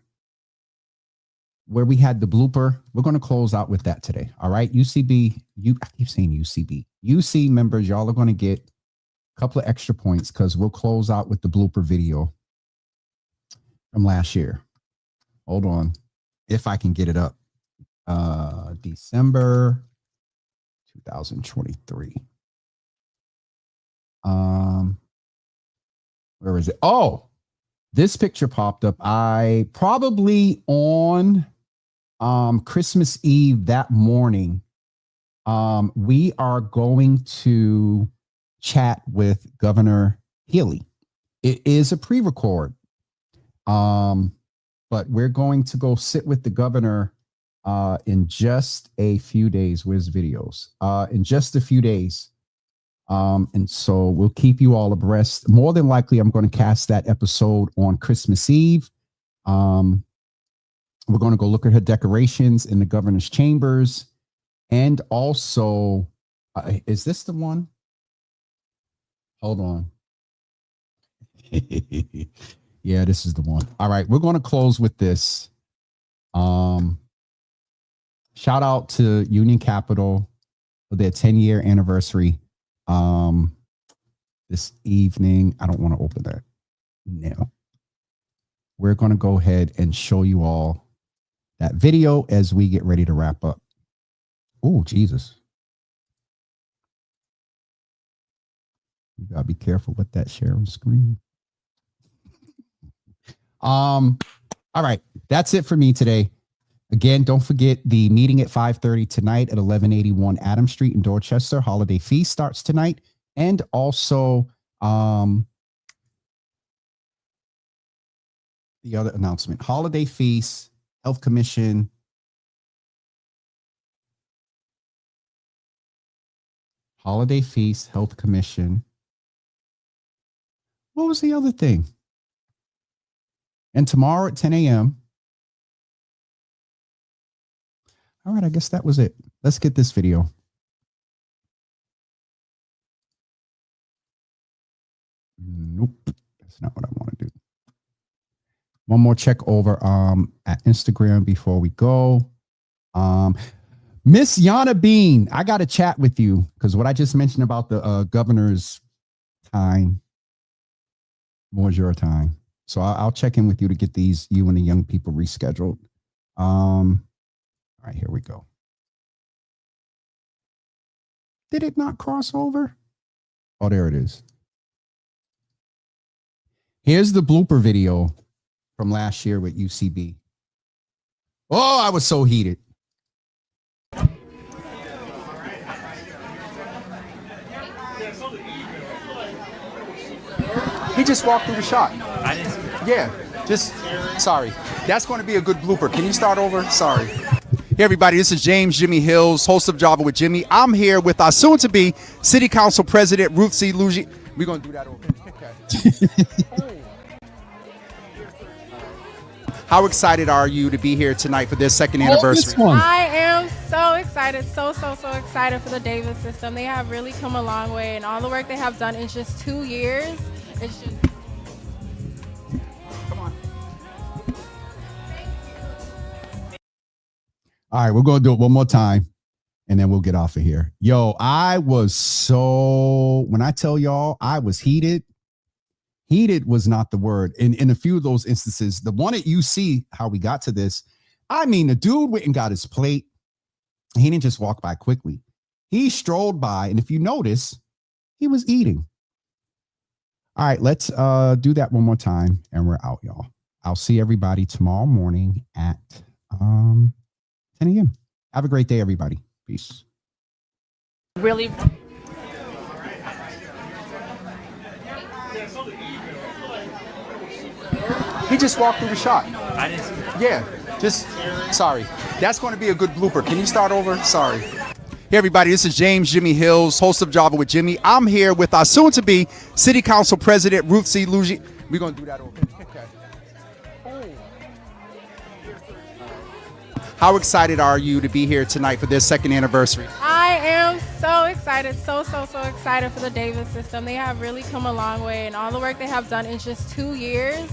where we had the blooper? We're going to close out with that today. All right. UCB, I keep saying UCB. UC members, y'all are going to get a couple of extra points because we'll close out with the blooper video from last year. Hold on. If I can get it up. December 2023. Where is it? Oh, this picture popped up. I probably on Christmas Eve that morning. We are going to chat with Governor Healy. It is a pre-record. But we're going to go sit with the governor in just a few days. Where's videos? In just a few days. And so we'll keep you all abreast. More than likely, I'm going to cast that episode on Christmas Eve. We're going to go look at her decorations in the governor's chambers. And also, is this the one? Hold on. Yeah, this is the one. All right, we're going to close with this. Shout out to Union Capital for their 10-year anniversary. This evening, I don't want to open that. No. We're going to go ahead and show you all that video as we get ready to wrap up. Oh, Jesus. You got to be careful with that sharing screen. All right. That's it for me today. Again, don't forget the meeting at 5:30 tonight at 1181 Adams Street in Dorchester. Holiday Feast starts tonight. And also, the other announcement? Holiday Feast, Health Commission. Holiday Feast, Health Commission. What was the other thing? And tomorrow at 10 a.m. All right, I guess that was it. Let's get this video. Nope, that's not what I want to do. One more check over at Instagram before we go. Miss Yana Bean, I got to chat with you because what I just mentioned about the governor's time was your time. So I'll check in with you to get these, you and the young people rescheduled. All right, here we go. Did it not cross over? Oh, there it is. Here's the blooper video from last year with UCB. Oh, I was so heated. He just walked through the shot. I didn't. Yeah, just sorry. That's going to be a good blooper. Can you start over? Sorry. Hey, everybody, this is James Jimmy Hills, host of Java with Jimmy. I'm here with our soon-to-be City Council President, Ruth C. Luigi. We're going to do that over. Okay. How excited are you to be here tonight for their second anniversary? I am so excited, so excited for the Davis system. They have really come a long way, and all the work they have done in just 2 years. It's just... Come on. All right, we're going to do it one more time, and then we'll get off of here. Yo, I was so, when I tell y'all I was heated, heated was not the word. In a few of those instances, the one that you see how we got to this, I mean, the dude went and got his plate. He didn't just walk by quickly. He strolled by, and if you notice, he was eating. All right, let's do that one more time, and we're out, y'all. I'll see everybody tomorrow morning at 10 a.m. Have a great day, everybody. Peace. Really... He just walked through the shot. I didn't. Yeah, just sorry. That's going to be a good blooper. Can you start over? Sorry. Hey, everybody, this is James Jimmy Hills, host of Java with Jimmy. I'm here with our soon-to-be City Council President, Ruth C. Luigi. We're going to do that over. Okay. How excited are you to be here tonight for their second anniversary? I am so excited, so excited for the Davis system. They have really come a long way, and all the work they have done in just 2 years.